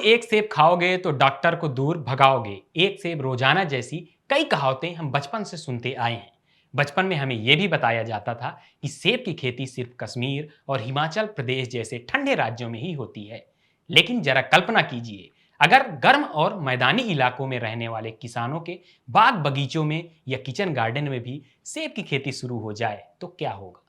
एक सेब खाओगे तो डॉक्टर को दूर भगाओगे, एक सेब रोजाना जैसी कई कहावतें हम बचपन से सुनते आए हैं। बचपन में हमें यह भी बताया जाता था कि सेब की खेती सिर्फ कश्मीर और हिमाचल प्रदेश जैसे ठंडे राज्यों में ही होती है। लेकिन जरा कल्पना कीजिए, अगर गर्म और मैदानी इलाकों में रहने वाले किसानों के बाग बगीचों में या किचन गार्डन में भी सेब की खेती शुरू हो जाए तो क्या होगा।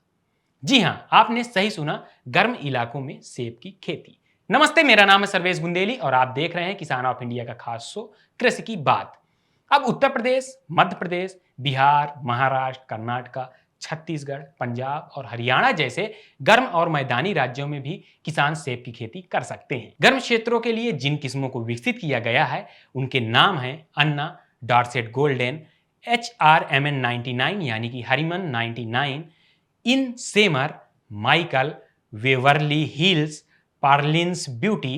जी हाँ, आपने सही सुना, गर्म इलाकों में सेब की खेती। नमस्ते, मेरा नाम है सर्वेश बुंदेली और आप देख रहे हैं किसान ऑफ इंडिया का खास शो कृषि की बात। अब उत्तर प्रदेश, मध्य प्रदेश, बिहार, महाराष्ट्र, कर्नाटक, छत्तीसगढ़, पंजाब और हरियाणा जैसे गर्म और मैदानी राज्यों में भी किसान सेब की खेती कर सकते हैं। गर्म क्षेत्रों के लिए जिन किस्मों को विकसित किया गया है उनके नाम हैं अन्ना, डॉर्सेट गोल्डन, HRMN 99 यानी कि हरिमन 99, इन सेमर, माइकल, वेवरली हिल्स, पार्लिन्स ब्यूटी,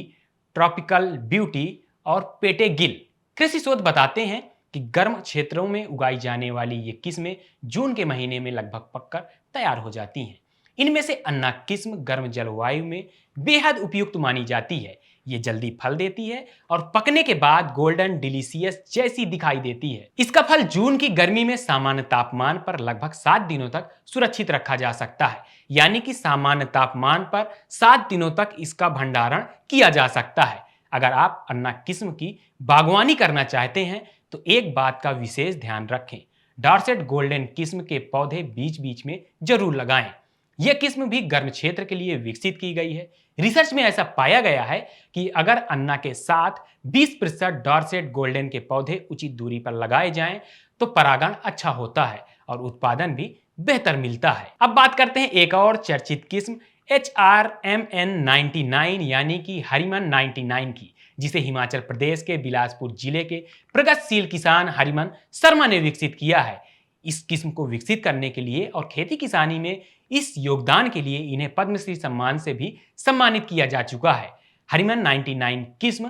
ट्रॉपिकल ब्यूटी और पेटे गिल। कृषि शोध बताते हैं कि गर्म क्षेत्रों में उगाई जाने वाली ये किस्में जून के महीने में लगभग पककर तैयार हो जाती हैं। इनमें से अन्ना किस्म गर्म जलवायु में बेहद उपयुक्त मानी जाती है। ये जल्दी फल देती है और पकने के बाद गोल्डन डिलीशियस जैसी दिखाई देती है। इसका फल जून की गर्मी में सामान्य तापमान पर लगभग 7 दिनों तक सुरक्षित रखा जा सकता है, यानी कि सामान्य तापमान पर 7 दिनों तक इसका भंडारण किया जा सकता है। अगर आप अन्ना किस्म की बागवानी करना चाहते हैं तो एक बात का विशेष ध्यान रखें, डॉर्सेट गोल्डन किस्म के पौधे बीच बीच में जरूर लगाएं। यह किस्म भी गर्म क्षेत्र के लिए विकसित की गई है। रिसर्च में ऐसा पाया गया है कि अगर अन्ना के साथ 20% डॉर्सेट गोल्डन के पौधे उचित दूरी पर लगाए जाएं तो परागण अच्छा होता है और उत्पादन भी बेहतर मिलता है। अब बात करते हैं एक और चर्चित किस्म HRMN 99 यानी कि हरिमन 99 की, जिसे हिमाचल प्रदेश के बिलासपुर जिले के प्रगतिशील किसान हरिमन शर्मा ने विकसित किया है। इस किस्म को विकसित करने के लिए और खेती किसानी में इस योगदान के लिए इन्हें पद्मश्री सम्मान से भी सम्मानित किया जा चुका है। हरिमन 99 किस्म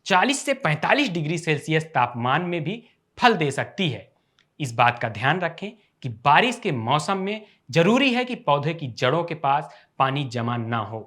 40 से 45 डिग्री सेल्सियस तापमान में भी फल दे सकती है। इस बात का ध्यान रखें कि बारिश के मौसम में जरूरी है कि पौधे की जड़ों के पास पानी जमा ना हो,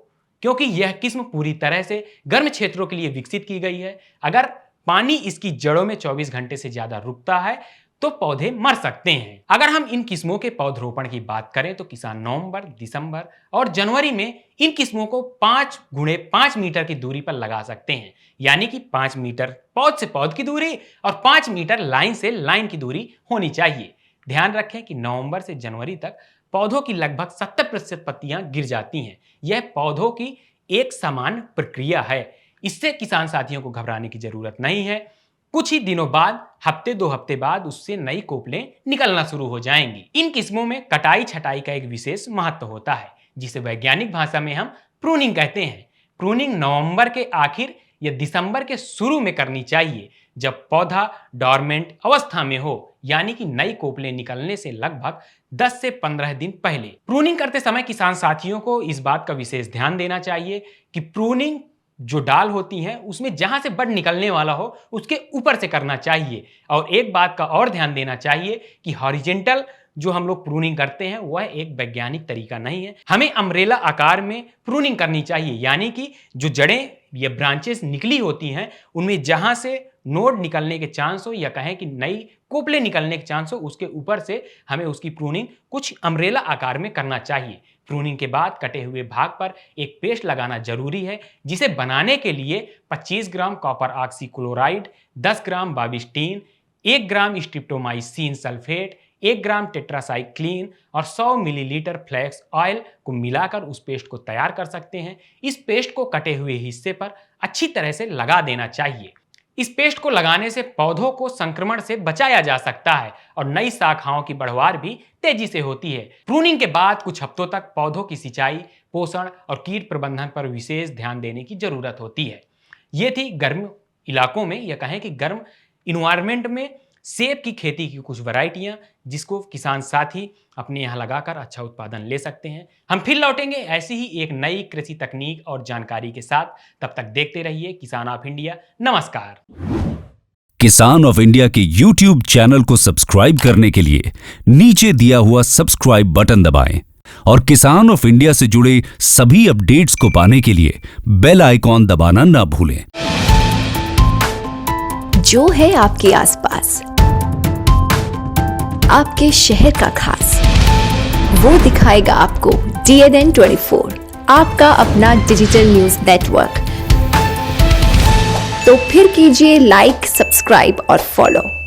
क्योंकि यह किस्म पूरी तरह से गर्म क्षेत्रों के लिए विकसित की गई है। अगर पानी इसकी जड़ों में 24 घंटे से ज्यादा रुकता है तो पौधे मर सकते हैं। अगर हम इन किस्मों के पौधरोपण की बात करें तो किसान नवंबर, दिसंबर और जनवरी में इन किस्मों को 5 गुणे 5 मीटर की दूरी पर लगा सकते हैं, यानी कि 5 मीटर पौध से पौध की दूरी और 5 मीटर लाइन से लाइन की दूरी होनी चाहिए। ध्यान रखें कि नवंबर से जनवरी तक पौधों की लगभग 70% पत्तियां गिर जाती हैं। यह पौधों की एक समान प्रक्रिया है। इससे किसान साथियों को घबराने की जरूरत नहीं है। कुछ ही दिनों बाद, हफ्ते 2 हफ्ते बाद उससे नई कोपलें निकलना शुरू हो जाएंगी। इन किस्मों में कटाई छटाई का एक विशेष महत्व होता है, जिसे वैज्ञानिक भाषा में हम प्रूनिंग कहते हैं। प्रूनिंग नवंबर के आखिर या दिसंबर के शुरू में करनी चाहिए, जब पौधा डॉर्मेंट अवस्था में हो, यानी कि नई कोपलें निकलने से लगभग 10 से 15 दिन पहले। प्रूनिंग करते समय किसान साथियों को इस बात का विशेष ध्यान देना चाहिए कि प्रूनिंग जो डाल होती है उसमें जहां से बड निकलने वाला हो उसके ऊपर से करना चाहिए। और एक बात का और ध्यान देना चाहिए कि हॉरिजेंटल जो हम लोग प्रूनिंग करते हैं वह एक वैज्ञानिक तरीका नहीं है। हमें अम्ब्रेला आकार में प्रूनिंग करनी चाहिए, यानी कि जो जड़ें या ब्रांचेस निकली होती हैं उनमें जहां से नोड निकलने के चांस हो या कहें कि नई कोपले निकलने के चांस हो, उसके ऊपर से हमें उसकी प्रूनिंग कुछ अम्ब्रेला आकार में करना चाहिए। प्रूनिंग के बाद कटे हुए भाग पर एक पेस्ट लगाना जरूरी है, जिसे बनाने के लिए 25 ग्राम कॉपर ऑक्सीक्लोराइड, 10 ग्राम बाविस्टीन, 1 ग्राम स्ट्रिप्टोमाइसिन सल्फेट, 1 ग्राम टेट्रासाइक्लिन और 100 मिलीलीटर फ्लैक्स ऑयल को मिलाकर उस पेस्ट को तैयार कर सकते हैं। इस पेस्ट को कटे हुए हिस्से पर अच्छी तरह से लगा देना चाहिए। इस पेस्ट को लगाने से पौधों को संक्रमण से बचाया जा सकता है और नई शाखाओं की बढ़वार भी तेजी से होती है। प्रूनिंग के बाद कुछ हफ्तों तक पौधों की सिंचाई, पोषण और कीट प्रबंधन पर विशेष ध्यान देने की जरूरत होती है। ये थी गर्म इलाकों में या कहें कि गर्म इन्वायरमेंट में सेब की खेती की कुछ वैरायटियां, जिसको किसान साथी अपने यहाँ लगाकर अच्छा उत्पादन ले सकते हैं। हम फिर लौटेंगे ऐसी ही एक नई कृषि तकनीक और जानकारी के साथ। तब तक देखते रहिए किसान ऑफ इंडिया। नमस्कार। किसान ऑफ इंडिया के YouTube चैनल को सब्सक्राइब करने के लिए नीचे दिया हुआ सब्सक्राइब बटन दबाएं और किसान ऑफ इंडिया से जुड़े सभी अपडेट्स को पाने के लिए बेल आइकॉन दबाना ना भूलें। जो है आपके आसपास, आपके शहर का खास, वो दिखाएगा आपको DNN 24, आपका अपना डिजिटल न्यूज नेटवर्क। तो फिर कीजिए लाइक, सब्सक्राइब और फॉलो।